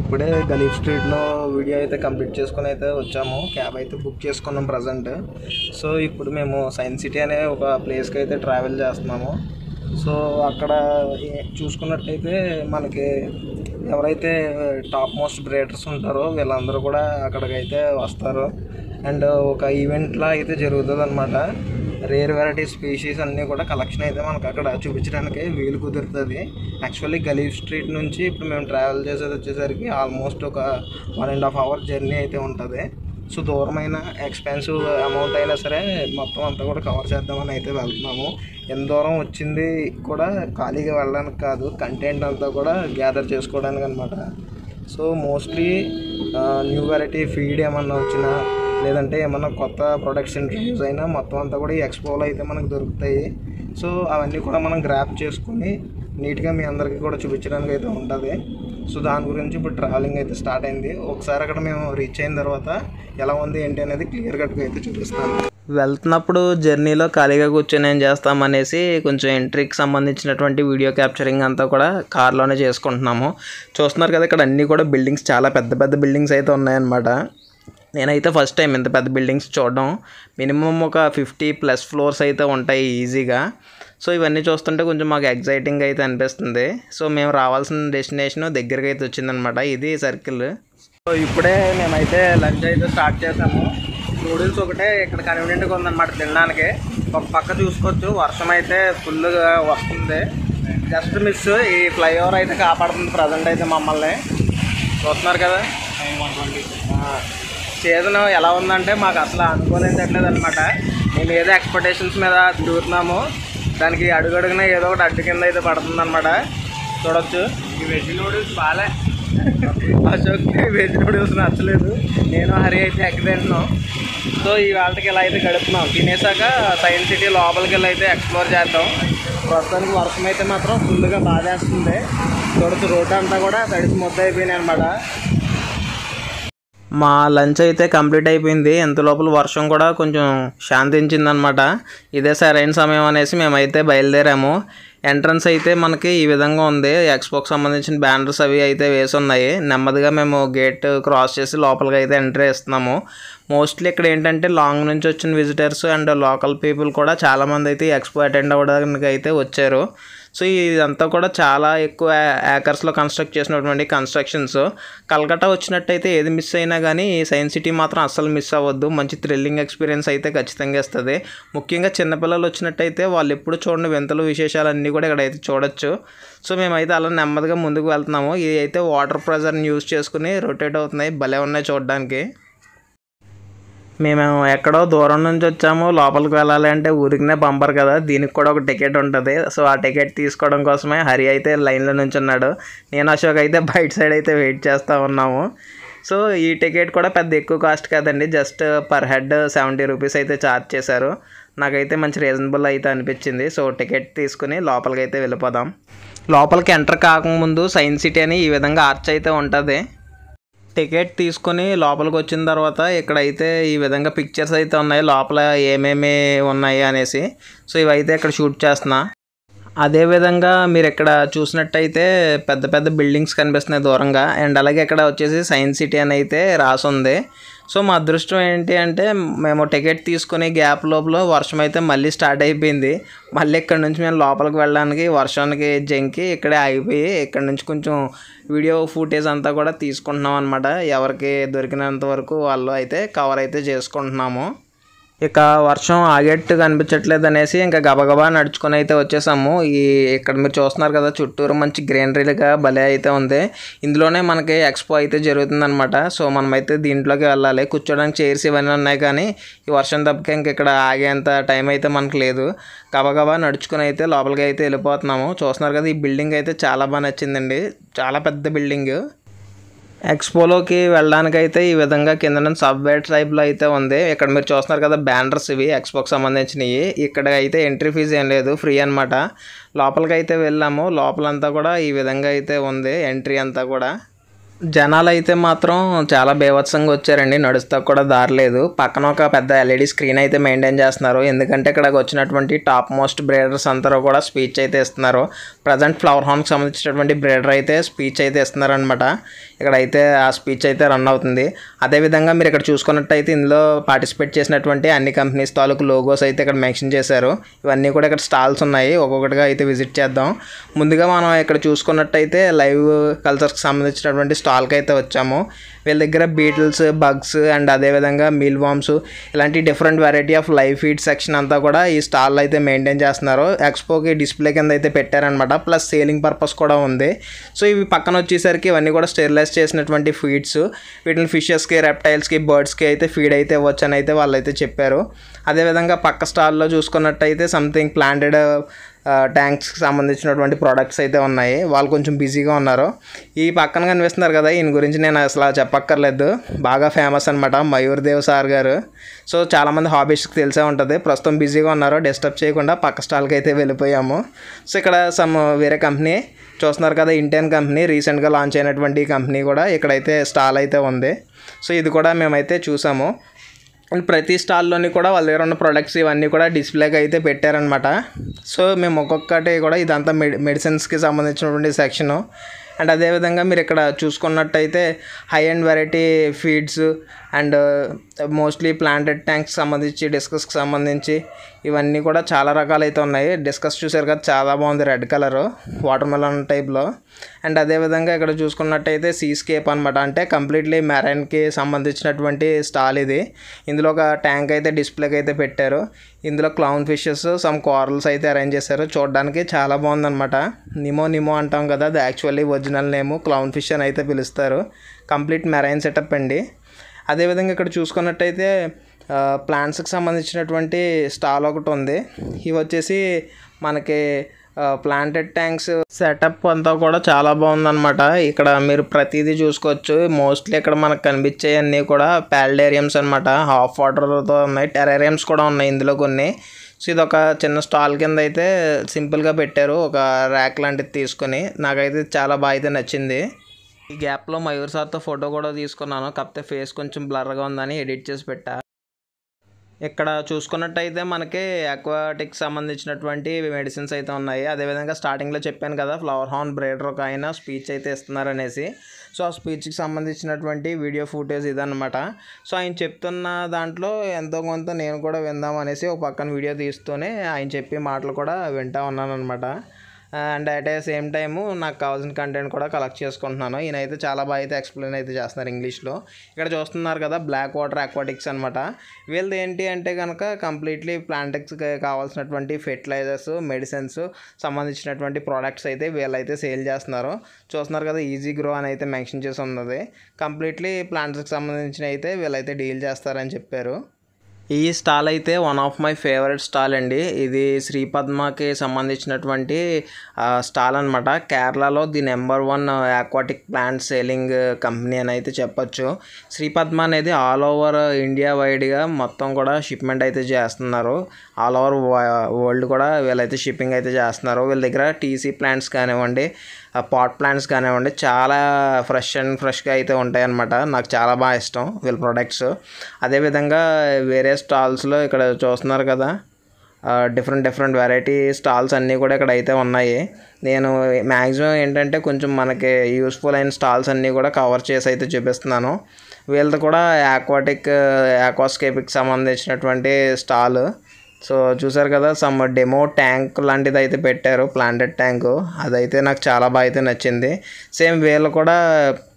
ఇప్పుడే గలీఫ్ స్ట్రీట్లో వీడియో అయితే కంప్లీట్ చేసుకుని అయితే వచ్చాము. క్యాబ్ అయితే బుక్ చేసుకున్నాం ప్రజెంట్. సో ఇప్పుడు మేము సైన్స్ సిటీ అనే ఒక ప్లేస్కి అయితే ట్రావెల్ చేస్తున్నాము. సో అక్కడ చూసుకున్నట్టయితే మనకి ఎవరైతే టాప్ మోస్ట్ బ్రేడర్స్ ఉంటారో వీళ్ళందరూ కూడా అక్కడికైతే వస్తారు. అండ్ ఒక ఈవెంట్లా అయితే జరుగుతుంది అనమాట. రేర్ వెరైటీ స్పీషీస్ అన్నీ కూడా కలెక్షన్ అయితే మనకు అక్కడ చూపించడానికి వీలు కుదురుతుంది. యాక్చువల్లీ గలీఫ్ స్ట్రీట్ నుంచి ఇప్పుడు మేము ట్రావెల్ చేసేది వచ్చేసరికి ఆల్మోస్ట్ ఒక 1.5 అవర్ జర్నీ అయితే ఉంటుంది. సో దూరమైన ఎక్స్పెన్సివ్ అమౌంట్ అయినా సరే మొత్తం అంతా కూడా కవర్ చేద్దామని అయితే వెళ్తున్నాము. ఎంత దూరం వచ్చింది కూడా ఖాళీగా వెళ్ళడానికి కాదు, కంటెంట్ అంతా కూడా గ్యాదర్ చేసుకోవడానికి అనమాట. So mostly new variety feed ఏమన్నా వచ్చినా లేదంటే ఏమన్నా కొత్త ప్రొడక్ట్స్ ఇంట్రడ్యూస్ అయినా మొత్తం అంతా కూడా ఈ ఎక్స్పోలో అయితే మనకు దొరుకుతాయి. సో అవన్నీ కూడా మనం గ్రాప్ చేసుకుని నీట్గా మీ అందరికీ కూడా చూపించడానికి అయితే ఉంటుంది. సో దాని గురించి ఇప్పుడు ట్రావెలింగ్ అయితే స్టార్ట్ అయింది. ఒకసారి అక్కడ మేము రీచ్ అయిన తర్వాత ఎలా ఉంది ఏంటి అనేది క్లియర్ కట్గా అయితే చూపిస్తాను. వెళ్తున్నప్పుడు జర్నీలో ఖాళీగా కూర్చొని ఏం చేస్తామనేసి కొంచెం ఎంట్రీకి సంబంధించినటువంటి వీడియో క్యాప్చరింగ్ అంతా కూడా కార్లోనే చేసుకుంటున్నాము. చూస్తున్నారు కదా ఇక్కడ అన్నీ కూడా బిల్డింగ్స్, చాలా పెద్ద పెద్ద బిల్డింగ్స్ అయితే ఉన్నాయన్నమాట. నేనైతే ఫస్ట్ టైం ఇంత పెద్ద బిల్డింగ్స్ చూడడం. మినిమం ఒక 50+ ఫ్లోర్స్ అయితే ఉంటాయి ఈజీగా. సో ఇవన్నీ చూస్తుంటే కొంచెం మాకు ఎగ్జైటింగ్ అయితే అనిపిస్తుంది. సో మేము రావాల్సిన డెస్టినేషన్ దగ్గరికి అయితే వచ్చిందనమాట. ఇది సర్కిల్. సో ఇప్పుడే మేమైతే లంచ్ అయితే స్టార్ట్ చేసాము. నూడిల్స్ ఒకటే ఇక్కడ కన్వీనియంట్గా ఉందన్నమాట తినడానికి. ఒక పక్క చూసుకోవచ్చు వర్షం అయితే ఫుల్గా వస్తుంది. జస్ట్ మిస్ ఈ ఫ్లైఓవర్ అయితే కాపాడుతుంది ప్రజెంట్ అయితే మమ్మల్ని. చూస్తున్నారు కదా సీజన్ ఎలా ఉందంటే మాకు అసలు అనుకోలేదట్లేదు అనమాట. మేము ఏదో ఎక్స్పెక్టేషన్స్ మీద దూరుతున్నాము, దానికి అడుగడుగున ఏదో ఒకటి అడ్డు కింద అయితే పడుతుందన్నమాట. చూడొచ్చు ఈ వెజ్ నూడిల్స్ బాగా అశోక్కి వెజ్ నూడిల్స్ నచ్చలేదు. నేను హరి అయితే ఎగ్ తింటున్నాం. సో ఈ వాళ్ళకి ఇలా అయితే గడుపుతున్నాం. తినేసాక సైన్స్ సిటీ లోపలికి వెళ్ళి అయితే ఎక్స్ప్లోర్ చేద్దాం. ప్రస్తుతానికి వర్షం అయితే మాత్రం ఫుల్గా బాధేస్తుంది. చూడొచ్చు రోడ్డు అంతా కూడా తడిసి ముద్ద అయిపోయినాయి అనమాట. మా లంచ్ అయితే కంప్లీట్ అయిపోయింది. ఎంత లోపల వర్షం కూడా కొంచెం శాంతించిందనమాట. ఇదే సరైన సమయం అనేసి మేమైతే బయలుదేరాము. ఎంట్రన్స్ అయితే మనకి ఈ విధంగా ఉంది. ఎక్స్పోకి సంబంధించిన బ్యానర్స్ అవి అయితే వేసి ఉన్నాయి. నెమ్మదిగా మేము గేట్ క్రాస్ చేసి లోపలికి అయితే ఎంట్రీ ఇస్తున్నాము. మోస్ట్లీ ఇక్కడ ఏంటంటే లాంగ్ నుంచి వచ్చిన విజిటర్స్ అండ్ లోకల్ పీపుల్ కూడా చాలామంది అయితే ఈ ఎక్స్పో అటెండ్ అవ్వడానికి అయితే వచ్చారు. సో ఇదంతా కూడా చాలా ఎక్కువ ఏకర్స్లో కన్స్ట్రక్ట్ చేసినటువంటి కన్స్ట్రక్షన్స్. కలకత్తా వచ్చినట్టయితే ఏది మిస్ అయినా కానీ సైన్స్ సిటీ మాత్రం అస్సలు మిస్ అవ్వద్దు. మంచి థ్రిల్లింగ్ ఎక్స్పీరియన్స్ అయితే ఖచ్చితంగా ఇస్తుంది. ముఖ్యంగా చిన్నపిల్లలు వచ్చినట్టయితే వాళ్ళు ఎప్పుడు చూడని వింతలు విశేషాలన్నీ కూడా ఇక్కడైతే చూడొచ్చు. సో మేమైతే అలా నెమ్మదిగా ముందుకు వెళ్తున్నాము. ఇది అయితే వాటర్ ప్రెజర్ని యూజ్ చేసుకుని రొటేట్ అవుతున్నాయి. భలే ఉన్నాయి చూడడానికి. మేము ఎక్కడో దూరం నుంచి వచ్చాము, లోపలికి వెళ్ళాలి అంటే ఊరికినే పంపరు కదా, దీనికి కూడా ఒక టికెట్ ఉంటుంది. సో ఆ టికెట్ తీసుకోవడం కోసమే హరి అయితే లైన్లో నుంచి ఉన్నాడు, నేను అశోక్ అయితే బయట సైడ్ అయితే వెయిట్ చేస్తూ ఉన్నాము. సో ఈ టికెట్ కూడా పెద్ద ఎక్కువ కాస్ట్ కాదండి, జస్ట్ పర్ హెడ్ 70 రూపీస్ అయితే ఛార్జ్ చేశారు. నాకైతే మంచి రీజనబుల్ అయితే అనిపించింది. సో టికెట్ తీసుకుని లోపలికి అయితే వెళ్ళిపోదాం. లోపలికి ఎంటర్ కాకముందు సైన్స్ సిటీ అని ఈ విధంగా ఆర్చ్ అయితే ఉంటుంది. టికెట్ తీసుకొని లోపలికి వచ్చిన తర్వాత ఇక్కడైతే ఈ విధంగా పిక్చర్స్ అయితే ఉన్నాయి, లోపల ఏమేమి ఉన్నాయి అనేసి. సో ఇవైతే ఇక్కడ షూట్ చేస్తున్నా. అదేవిధంగా మీరు ఇక్కడ చూసినట్టయితే పెద్ద పెద్ద బిల్డింగ్స్ కనిపిస్తున్నాయి దూరంగా, అండ్ అలాగే ఇక్కడ వచ్చేసి సైన్స్ సిటీ అని అయితే రాసి ఉంది. సో మా అదృష్టం ఏంటి అంటే మేము టికెట్ తీసుకునే గ్యాప్ లోపల వర్షం అయితే మళ్ళీ స్టార్ట్ అయిపోయింది. మళ్ళీ ఇక్కడ నుంచి మేము లోపలికి వెళ్ళడానికి వర్షానికి జంకి ఇక్కడే ఆగిపోయి ఇక్కడ నుంచి కొంచెం వీడియో ఫుటేజ్ అంతా కూడా తీసుకుంటున్నాం అనమాట. ఎవరికి దొరికినంత వరకు వాళ్ళు అయితే కవర్ అయితే చేసుకుంటున్నాము. ఇక వర్షం ఆగేట్టు కనిపించట్లేదు అనేసి ఇంకా గబగబా నడుచుకొని అయితే వచ్చేసాము. ఇక్కడ మీరు చూస్తున్నారు కదా, చుట్టూరు మంచి గ్రీనరీగా భలే అయితే ఉంది. ఇందులోనే మనకి ఎక్స్పో అయితే జరుగుతుందనమాట. సో మనమైతే దీంట్లోకి వెళ్ళాలి. కూర్చోడానికి చైర్స్ ఇవన్నీ ఉన్నాయి, కానీ ఈ వర్షం తప్పక ఇంక ఇక్కడ ఆగేంత టైం అయితే మనకు లేదు. గబగబా నడుచుకొని అయితే లోపలికి అయితే వెళ్ళిపోతున్నాము. చూస్తున్నారు కదా, ఈ బిల్డింగ్ అయితే చాలా బాగా నచ్చిందండి, చాలా పెద్ద బిల్డింగ్. ఎక్స్పోలోకి వెళ్ళడానికైతే ఈ విధంగా కింద నుంచి సబ్వే టైప్లో అయితే ఉంది. ఇక్కడ మీరు చూస్తున్నారు కదా బ్యానర్స్, ఇవి ఎక్స్పోకి సంబంధించినవి. ఇక్కడ అయితే ఎంట్రీ ఫీజు ఏం లేదు, ఫ్రీ అనమాట. లోపలికి అయితే వెళ్ళాము. లోపలంతా కూడా ఈ విధంగా అయితే ఉంది ఎంట్రీ అంతా కూడా. జనాలు అయితే మాత్రం చాలా బీభత్సంగా వచ్చారండి, నడుస్తా కూడా దారి లేదు. పక్కన ఒక పెద్ద ఎల్ఈడి స్క్రీన్ అయితే మెయింటైన్ చేస్తున్నారు, ఎందుకంటే ఇక్కడికి వచ్చినటువంటి టాప్ మోస్ట్ బ్రీడర్స్ అందరూ కూడా స్పీచ్ అయితే ఇస్తున్నారు. ప్రజెంట్ ఫ్లవర్ హార్న్కి సంబంధించినటువంటి బ్రీడర్ అయితే స్పీచ్ అయితే ఇస్తున్నారు అనమాట. ఇక్కడైతే ఆ స్పీచ్ అయితే రన్ అవుతుంది. అదేవిధంగా మీరు ఇక్కడ చూసుకున్నట్టయితే ఇందులో పార్టిసిపేట్ చేసినటువంటి అన్ని కంపెనీస్ తాలూకు లోగోస్ అయితే ఇక్కడ మెన్షన్ చేశారు. ఇవన్నీ కూడా ఇక్కడ స్టాల్స్ ఉన్నాయి, ఒక్కొక్కటిగా అయితే విజిట్ చేద్దాం. ముందుగా మనం ఇక్కడ చూసుకున్నట్టయితే లైవ్ కల్చర్స్కి సంబంధించినటువంటి స్టాల్కి అయితే వచ్చాము. వీళ్ళ దగ్గర బీటిల్స్, బగ్స్ అండ్ అదేవిధంగా మీల్ వామ్స్ ఇలాంటి different variety of live feed section అంతా కూడా ఈ స్టాల్ అయితే మెయింటైన్ చేస్తున్నారు. ఎక్స్పోకి డిస్ప్లే కింద అయితే పెట్టారనమాట, ప్లస్ సేలింగ్ పర్పస్ కూడా ఉంది. సో ఇవి పక్కన వచ్చేసరికి ఇవన్నీ కూడా స్టెరిలైజ్ చేసినటువంటి ఫీడ్స్. వీటిని ఫిషెస్కి, రెప్టైల్స్కి, బర్డ్స్కి అయితే ఫీడ్ అయితే ఇవ్వచ్చు అని అయితే వాళ్ళు అయితే చెప్పారు. అదేవిధంగా పక్క స్టాల్లో చూసుకున్నట్టయితే సంథింగ్ ప్లాంటెడ్ ట్యాంక్స్కి సంబంధించినటువంటి ప్రోడక్ట్స్ అయితే ఉన్నాయి. వాళ్ళు కొంచెం బిజీగా ఉన్నారు. ఈ పక్కన కనిపిస్తున్నారు కదా, ఈయన గురించి నేను అసలు చెప్పక్కర్లేదు, బాగా ఫేమస్ అనమాట, మయూర్ దేవ్ సార్ గారు. సో చాలామంది హాబీస్కి తెలిసే ఉంటుంది. ప్రస్తుతం బిజీగా ఉన్నారు, డిస్టర్బ్ చేయకుండా పక్క స్టాల్కి అయితే వెళ్ళిపోయాము. సో ఇక్కడ వేరే కంపెనీ చూస్తున్నారు కదా, ఇండియన్ కంపెనీ, రీసెంట్గా లాంచ్ అయినటువంటి కంపెనీ కూడా ఇక్కడైతే స్టాల్ అయితే ఉంది. సో ఇది కూడా మేమైతే చూసాము. అండ్ ప్రతి స్టాల్లోని కూడా వాళ్ళ దగ్గర ఉన్న ప్రొడక్ట్స్ ఇవన్నీ కూడా డిస్ప్లేకి అయితే పెట్టారనమాట. సో మేము ఒక్కొక్కటి కూడా ఇదంతా మెడిసిన్స్కి సంబంధించినటువంటి సెక్షను. అండ్ అదేవిధంగా మీరు ఇక్కడ చూసుకున్నట్టయితే high and variety feeds and mostly planted tanks సంబంధించి, డిస్కస్కి సంబంధించి ఇవన్నీ కూడా చాలా రకాలు అయితే ఉన్నాయి. డిస్కస్ చూసారు కదా, చాలా బాగుంది, రెడ్ కలరు, వాటర్ మెలన్ టైప్లో. అండ్ అదేవిధంగా ఇక్కడ చూసుకున్నట్టయితే సీస్కేప్ అనమాట, అంటే కంప్లీట్లీ మెరైన్కి సంబంధించినటువంటి స్టాల్ ఇది. ఇందులో ఒక ట్యాంక్ అయితే డిస్ప్లేకి అయితే పెట్టారు. ఇందులో క్లౌన్ ఫిషెస్, సమ్ కోరల్స్ అయితే అరేంజ్ చేశారు. చూడడానికి చాలా బాగుందన్నమాట. నిమో అంటాం కదా, అది యాక్చువల్లీ ఒరిజినల్ నేము క్లౌన్ ఫిష్ అని అయితే పిలుస్తారు. కంప్లీట్ మెరైన్ సెటప్ అండి. అదేవిధంగా ఇక్కడ చూసుకున్నట్టయితే ప్లాంట్స్కి సంబంధించినటువంటి స్టాల్ ఒకటి ఉంది. ఇవి వచ్చేసి మనకి ప్లాంటెడ్ ట్యాంక్స్ సెటప్ అంతా కూడా చాలా బాగుందన్నమాట. ఇక్కడ మీరు ప్రతిదీ చూసుకోవచ్చు. మోస్ట్లీ ఇక్కడ మనకు కనిపించేవన్నీ కూడా ప్యాల్డేరియంస్ అనమాట, హాఫ్ వాటర్తో ఉన్నాయి. టెరేరియంస్ కూడా ఉన్నాయి ఇందులో కొన్ని. సో ఇది ఒక చిన్న స్టాల్ కింద అయితే సింపుల్గా పెట్టారు, ఒక ర్యాక్ లాంటిది తీసుకొని. నాకైతే చాలా బాగా అయితే నచ్చింది. ఈ గ్యాప్లో మయూర్ సార్తో ఫోటో కూడా తీసుకున్నాను, కాకపోతే ఫేస్ కొంచెం బ్లర్గా ఉందని ఎడిట్ చేసి పెట్టా. ఇక్కడ చూసుకున్నట్టయితే మనకి అక్వాటిక్ సంబంధించినటువంటి మెడిసిన్స్ అయితే ఉన్నాయి. అదేవిధంగా స్టార్టింగ్లో చెప్పాను కదా, ఫ్లవర్ హార్న్ బ్రీడర్ ఒక ఆయన స్పీచ్ అయితే ఇస్తున్నారనేసి. సో ఆ స్పీచ్కి సంబంధించినటువంటి వీడియో ఫుటేజ్ ఇదన్నమాట. సో ఆయన చెప్తున్న దాంట్లో ఎంతో కొంత నేను కూడా విందాం అనేసి ఒక పక్కన వీడియో తీస్తూనే ఆయన చెప్పే మాటలు కూడా వింటా ఉన్నాను అనమాట. And at a same time నాకు కావాల్సిన కంటెంట్ కూడా కలెక్ట్ చేసుకుంటున్నాను. ఈయనైతే చాలా బాగా అయితే ఎక్స్ప్లెయిన్ అయితే చేస్తున్నారు ఇంగ్లీష్లో. ఇక్కడ చూస్తున్నారు కదా బ్లాక్ వాటర్ అక్వాటిక్స్ అనమాట. వీళ్ళది ఏంటి అంటే కనుక కంప్లీట్లీ ప్లాంటిక్స్కి కావాల్సినటువంటి ఫెర్టిలైజర్స్, మెడిసిన్స్ సంబంధించినటువంటి ప్రోడక్ట్స్ అయితే వీళ్ళైతే సేల్ చేస్తున్నారు. చూస్తున్నారు కదా ఈజీ గ్రో అని అయితే మెన్షన్ చేసి ఉన్నది. కంప్లీట్లీ ప్లాంట్స్కి సంబంధించిన అయితే వీళ్ళైతే డీల్ చేస్తారని చెప్పారు. ఈ స్టాల్ అయితే one of my favourite stall అండి. ఇది శ్రీపద్మకి సంబంధించినటువంటి స్టాల్ అనమాట. కేరళలో the number 1 aquatic plant selling company అని అయితే చెప్పొచ్చు. శ్రీపద్మ అనేది ఆల్ ఓవర్ ఇండియా వైడ్గా మొత్తం కూడా షిప్మెంట్ అయితే చేస్తున్నారు. ఆల్ ఓవర్ వరల్డ్ కూడా వీళ్ళైతే షిప్పింగ్ అయితే చేస్తున్నారు. వీళ్ళ దగ్గర టీసీ ప్లాంట్స్ కానివ్వండి, పాట్ ప్లాంట్స్ కానివ్వండి చాలా ఫ్రెష్గా అయితే ఉంటాయి అన్నమాట. నాకు చాలా బాగా ఇష్టం వీళ్ళ ప్రొడక్ట్స్. అదేవిధంగా వేరే స్టాల్స్లో ఇక్కడ చూస్తున్నారు కదా డిఫరెంట్ వెరైటీ స్టాల్స్ అన్నీ కూడా ఇక్కడ అయితే ఉన్నాయి. నేను మ్యాక్సిమం ఏంటంటే కొంచెం మనకి యూస్ఫుల్ అయిన స్టాల్స్ అన్నీ కూడా కవర్ చేసి అయితే చూపిస్తున్నాను. వీళ్ళది కూడా ఆక్వాస్కేప్కి సంబంధించినటువంటి స్టాల్. సో చూసారు కదా సమ్ డెమో ట్యాంక్ లాంటిది అయితే పెట్టారు, ప్లాంటెడ్ ట్యాంకు. అదైతే నాకు చాలా బాగా అయితే నచ్చింది. సేమ్ వీళ్ళు కూడా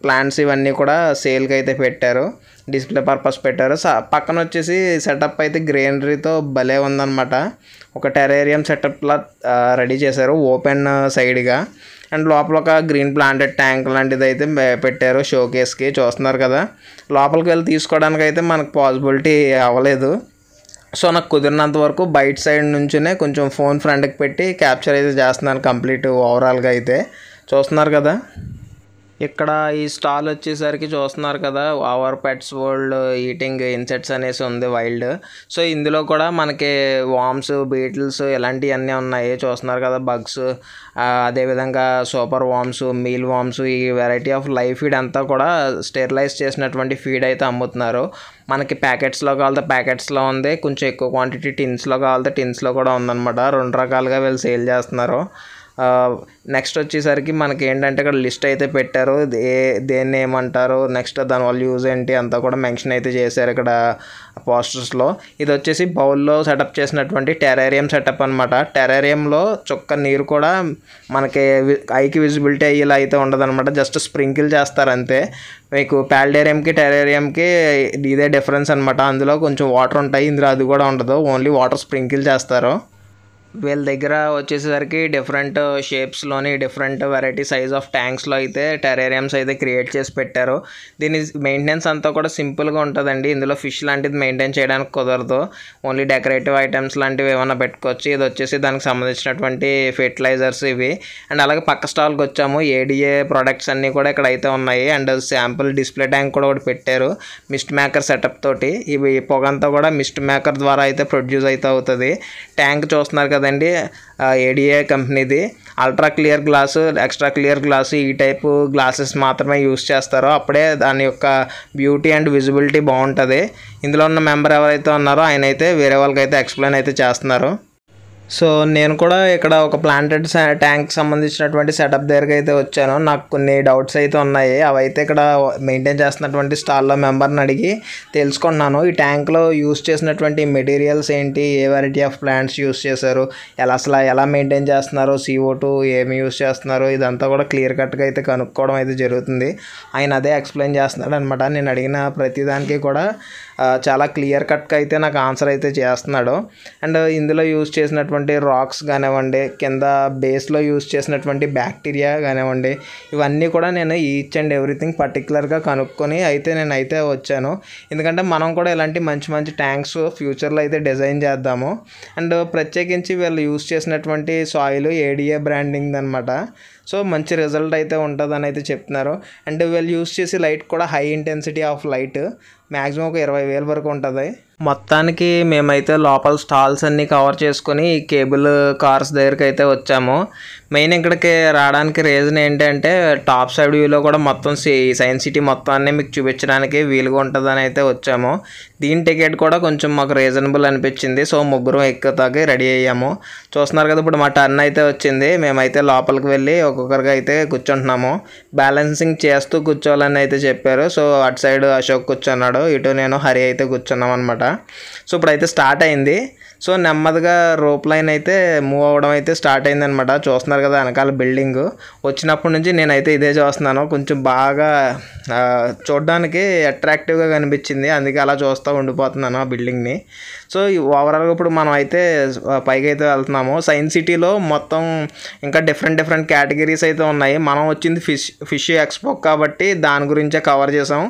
ప్లాంట్స్ ఇవన్నీ కూడా సేల్కి అయితే పెట్టారు, డిస్ప్లే పర్పస్ పెట్టారు. పక్కన వచ్చేసి సెటప్ అయితే గ్రీనరీతో భలే ఉందన్నమాట. ఒక టెరేరియం సెటప్లా రెడీ చేశారు ఓపెన్ సైడ్గా. అండ్ లోపల ఒక గ్రీన్ ప్లాంటెడ్ ట్యాంక్ లాంటిది అయితే పెట్టారు షోకేస్కి. చూస్తున్నారు కదా లోపలికి వెళ్ళి తీసుకోవడానికి అయితే మనకు పాసిబిలిటీ అవ్వలేదు. సో నాకు కుదిరినంత వరకు బయట సైడ్ నుంచినే కొంచెం ఫోన్ ఫ్రంట్కి పెట్టి క్యాప్చర్ అయితే చేస్తున్నాను కంప్లీట్ ఓవరాల్గా అయితే. చూస్తున్నారు కదా ఇక్కడ ఈ స్టాల్ వచ్చేసరికి చూస్తున్నారు కదా our pets world eating insects అనేసి ఉంది వైల్డ్. సో ఇందులో కూడా మనకి వామ్స్, బీటిల్స్ ఇలాంటివన్నీ ఉన్నాయి. చూస్తున్నారు కదా బగ్స్, అదేవిధంగా సూపర్ వామ్స్, మీల్ వామ్స్, ఈ వెరైటీ ఆఫ్ లైవ్ ఫీడ్ అంతా కూడా స్టెరిలైజ్ చేసినటువంటి ఫీడ్ అయితే అమ్ముతున్నారు. మనకి ప్యాకెట్స్లో కావాలంటే ప్యాకెట్స్లో ఉంది, కొంచెం ఎక్కువ క్వాంటిటీ టిన్స్లో కావాలంటే టిన్స్లో కూడా ఉందన్నమాట. 2 రకాలుగా వీళ్ళు సేల్ చేస్తున్నారు. నెక్స్ట్ వచ్చేసరికి మనకి ఏంటంటే ఇక్కడ లిస్ట్ అయితే పెట్టారు, దేన్ని ఏమంటారు, నెక్స్ట్ దానివల్ల యూజ్ ఏంటి అంతా కూడా మెన్షన్ అయితే చేశారు ఇక్కడ పోస్టర్స్లో. ఇది వచ్చేసి బౌల్లో సెటప్ చేసినటువంటి టెరేరియం సెటప్ అనమాట. టెరేరియంలో చుక్క నీరు కూడా మనకి ఐకి విజిబిలిటీ అయ్యేలా అయితే ఉండదన్నమాట. జస్ట్ స్ప్రింకిల్ చేస్తారు అంతే. మీకు ప్యాల్డేరియంకి టెరేరియంకి ఇదే డిఫరెన్స్ అనమాట. అందులో కొంచెం వాటర్ ఉంటాయి, ఇందులో అది కూడా ఉండదు, ఓన్లీ వాటర్ స్ప్రింకిల్ చేస్తారు. వీళ్ళ దగ్గర వచ్చేసరికి డిఫరెంట్ షేప్స్లోని డిఫరెంట్ వెరైటీ సైజ్ ఆఫ్ ట్యాంక్స్లో అయితే టెరేరియంస్ అయితే క్రియేట్ చేసి పెట్టారు. దీని మెయింటెనెన్స్ అంతా కూడా సింపుల్గా ఉంటుందండి. ఇందులో ఫిష్ లాంటిది మెయింటైన్ చేయడానికి కుదరదు, ఓన్లీ డెకరేటివ్ ఐటమ్స్ లాంటివి ఏమైనా పెట్టుకోవచ్చు. ఇది వచ్చేసి దానికి సంబంధించినటువంటి ఫెర్టిలైజర్స్ ఇవి. అండ్ అలాగే పక్క స్టాల్కి వచ్చాము, ఏడిఏ ప్రోడక్ట్స్ అన్నీ కూడా ఇక్కడ అయితే ఉన్నాయి. అండ్ శాంపుల్ డిస్ప్లే ట్యాంక్ కూడా ఒకటి పెట్టారు మిస్ట్ మేకర్ సెటప్ తోటి. ఇవి పొగంతా కూడా మిస్ట్ మేకర్ ద్వారా అయితే ప్రొడ్యూస్ అయితే అవుతుంది. ట్యాంక్ చూస్తున్నారు కదా అండి, ఏడిఏ కంపెనీది. Ultra clear glass, extra clear glass ఈ టైపు గ్లాసెస్ మాత్రమే యూస్ చేస్తారో అప్పుడే దాని యొక్క బ్యూటీ అండ్ విజిబిలిటీ బాగుంటుంది. ఇందులో ఉన్న మెంబర్ ఎవరైతే ఉన్నారో ఆయన అయితే వేరే వాళ్ళకైతే ఎక్స్ప్లెయిన్ అయితే చేస్తున్నారు. సో నేను కూడా ఇక్కడ ఒక ప్లాంటెడ్ ట్యాంక్ సంబంధించినటువంటి సెటప్ దగ్గరికి అయితే వచ్చాను. నాకు కొన్ని డౌట్స్ అయితే ఉన్నాయి, అవైతే ఇక్కడ మెయింటైన్ చేస్తున్నటువంటి స్టాల్లో మెంబర్ని అడిగి తెలుసుకున్నాను. ఈ ట్యాంక్లో యూస్ చేసినటువంటి మెటీరియల్స్ ఏంటి, ఏ వెరైటీ ఆఫ్ ప్లాంట్స్ యూస్ చేశారు, అసలు ఎలా మెయింటైన్ చేస్తున్నారు, CO2 ఏమి యూస్ చేస్తున్నారు, ఇదంతా కూడా క్లియర్ కట్గా అయితే కనుక్కోవడం అయితే జరుగుతుంది. ఆయన అదే ఎక్స్ప్లెయిన్ చేస్తున్నాడు అనమాట. నేను అడిగిన ప్రతిదానికి కూడా చాలా క్లియర్ కట్గా అయితే నాకు ఆన్సర్ అయితే చేస్తున్నాడు. అండ్ ఇందులో యూస్ చేసినటువంటి రాక్స్ కానివ్వండి, కింద బేస్లో యూస్ చేసినటువంటి బ్యాక్టీరియా కానివ్వండి, ఇవన్నీ కూడా నేను ఈచ్ అండ్ ఎవ్రీథింగ్ పర్టికులర్గా కనుక్కొని అయితే నేనైతే వచ్చాను. ఎందుకంటే మనం కూడా ఇలాంటి మంచి ట్యాంక్స్ ఫ్యూచర్లో అయితే డిజైన్ చేద్దాము. అండ్ ప్రత్యేకించి వీళ్ళు యూస్ చేసినటువంటి సాయిల్ ఏడిఏ బ్రాండింగ్ అనమాట. సో మంచి రిజల్ట్ అయితే ఉంటుందని అయితే చెప్తున్నారు. అండ్ వీళ్ళు యూస్ చేసే లైట్ కూడా high intensity of light, maximum ఒక 20,000 వరకు ఉంటుంది. మొత్తానికి మేమైతే లోపల స్టాల్స్ అన్నీ కవర్ చేసుకొని ఈ కేబుల్ కార్స్ దగ్గరికి అయితే వచ్చాము. మెయిన్ ఇక్కడికి రావడానికి రీజన్ ఏంటంటే టాప్ సైడ్ వ్యూలో కూడా మొత్తం సైన్స్ సిటీ మొత్తాన్ని మీకు చూపించడానికి వీలుగా ఉంటుందని అయితే వచ్చాము. దీని టికెట్ కూడా కొంచెం మాకు రీజనబుల్ అనిపించింది. సో ముగ్గురు ఎక్కుతాకి రెడీ అయ్యాము. చూస్తున్నారు కదా ఇప్పుడు మా టర్న్ అయితే వచ్చింది. మేమైతే లోపలికి వెళ్ళి ఒక్కొక్కరికి అయితే కూర్చుంటున్నాము. బ్యాలెన్సింగ్ చేస్తూ కూర్చోవాలని అయితే చెప్పారు. సో అటు సైడ్ అశోక్ కూర్చున్నాడు, ఇటు నేను హరి అయితే కూర్చున్నాం అనమాట. సో ఇప్పుడైతే స్టార్ట్ అయింది. సో నెమ్మదిగా రోప్ లైన్ అయితే మూవ్ అవ్వడం అయితే స్టార్ట్ అయిందనమాట. చూస్తున్నారు కదా వెనకాల బిల్డింగ్. వచ్చినప్పటి నుంచి నేనైతే ఇదే చూస్తున్నాను. కొంచెం బాగా చూడడానికి అట్రాక్టివ్గా కనిపించింది, అందుకే అలా చూస్తూ ఉండిపోతున్నాను ఆ బిల్డింగ్ని. సో ఓవరాల్గా ఇప్పుడు మనం అయితే పైకి అయితే వెళ్తున్నాము. సైన్స్ సిటీలో మొత్తం ఇంకా డిఫరెంట్ కేటగిరీస్ అయితే ఉన్నాయి. మనం వచ్చింది ఫిష్ ఎక్స్పో కాబట్టి దాని గురించే కవర్ చేసాం.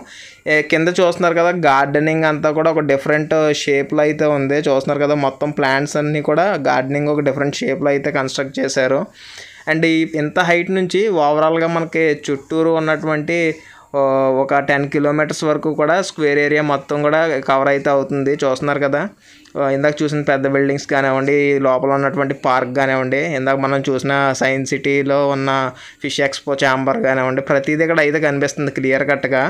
కింద చూస్తున్నారు కదా గార్డెనింగ్ అంతా కూడా ఒక డిఫరెంట్ షేప్లో అయితే ఉంది. చూస్తున్నారు కదా మొత్తం ప్లాంట్స్ అన్నీ కూడా గార్డెనింగ్ ఒక డిఫరెంట్ షేప్లో అయితే కన్స్ట్రక్ట్ చేశారు. అండ్ ఇంత హైట్ నుంచి ఓవరాల్గా మనకి చుట్టూరు ఉన్నటువంటి ఒక 10 కిలోమీటర్స్ వరకు కూడా స్క్వేర్ ఏరియా మొత్తం కూడా కవర్ అయితే అవుతుంది. చూస్తున్నారు కదా ఇందాక చూసిన పెద్ద బిల్డింగ్స్ కానివ్వండి, లోపల ఉన్నటువంటి పార్క్ కానివ్వండి, ఇందాక మనం చూసిన సైన్స్ సిటీలో ఉన్న ఫిష్ ఎక్స్పో ఛాంబర్ కానివ్వండి, ప్రతిదీ ఇక్కడ అయితే కనిపిస్తుంది క్లియర్ కట్గా.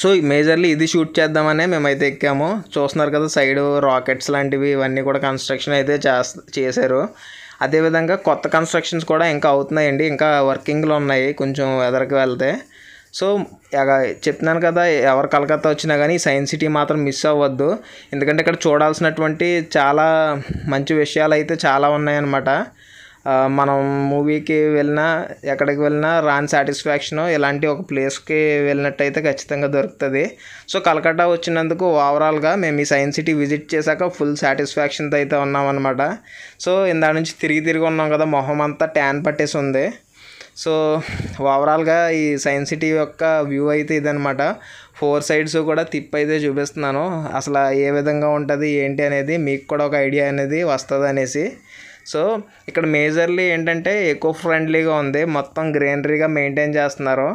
సో మేజర్లీ ఇది షూట్ చేద్దామనే మేమైతే ఎక్కాము. చూస్తున్నారు కదా సైడు రాకెట్స్ లాంటివి ఇవన్నీ కూడా కన్స్ట్రక్షన్ అయితే చేశారు. అదేవిధంగా కొత్త కన్స్ట్రక్షన్స్ కూడా ఇంకా అవుతున్నాయండి, ఇంకా వర్కింగ్లో ఉన్నాయి కొంచెం ఎదరికి వెళ్తే. సో చెప్తున్నాను కదా, ఎవరు కలకత్తా వచ్చినా కానీ సైన్స్ సిటీ మాత్రం మిస్ అవ్వద్దు, ఎందుకంటే ఇక్కడ చూడాల్సినటువంటి చాలా మంచి విషయాలు అయితే చాలా ఉన్నాయన్నమాట. మనం మూవీకి వెళ్ళినా ఎక్కడికి వెళ్ళినా రాని సాటిస్ఫాక్షన్ ఇలాంటి ఒక ప్లేస్కి వెళ్ళినట్టయితే ఖచ్చితంగా దొరుకుతుంది. సో కలకత్తా వచ్చినందుకు ఓవరాల్గా మేము ఈ సైన్స్ సిటీ విజిట్ చేశాక ఫుల్ సాటిస్ఫాక్షన్తో అయితే ఉన్నామన్నమాట. సో ఇందా నుంచి తిరిగి ఉన్నాం కదా, మొహం అంతా ట్యాన్ పట్టేసి ఉంది. సో ఓవరాల్గా ఈ సైన్స్ సిటీ యొక్క వ్యూ అయితే ఇదనమాట. 4 సైడ్స్ కూడా తిప్పి అయితే చూపిస్తున్నాను, అసలు ఏ విధంగా ఉంటుంది ఏంటి అనేది మీకు కూడా ఒక ఐడియా అనేది వస్తుంది అనేసి. సో ఇక్కడ మేజర్లీ ఏంటంటే ఎకో ఫ్రెండ్లీగా ఉంది, మొత్తం గ్రీనరీగా మెయింటైన్ చేస్తున్నారు.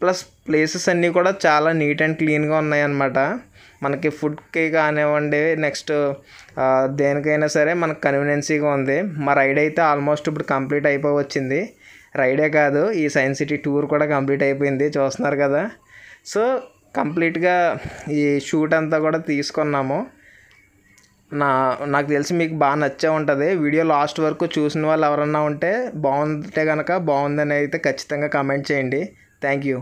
ప్లస్ ప్లేసెస్ అన్నీ కూడా చాలా నీట్ అండ్ క్లీన్గా ఉన్నాయన్నమాట. మనకి ఫుడ్కి కానివ్వండి, నెక్స్ట్ దేనికైనా సరే మనకు కన్వీనియన్సీగా ఉంది. మా రైడ్ అయితే ఆల్మోస్ట్ ఇప్పుడు కంప్లీట్ అయిపోయి వచ్చింది. రైడే కాదు, ఈ సైన్స్ సిటీ టూర్ కూడా కంప్లీట్ అయిపోయింది, చూస్తున్నారు కదా. సో కంప్లీట్గా ఈ షూట్ అంతా కూడా తీసుకున్నాము. నాకు తెలిసి మీకు బాగా నచ్చే ఉంటుంది. వీడియో లాస్ట్ వరకు చూసిన వాళ్ళు ఎవరన్నా ఉంటే బాగుంటే కనుక బాగుందని అయితే ఖచ్చితంగా కామెంట్ చేయండి. Thank you.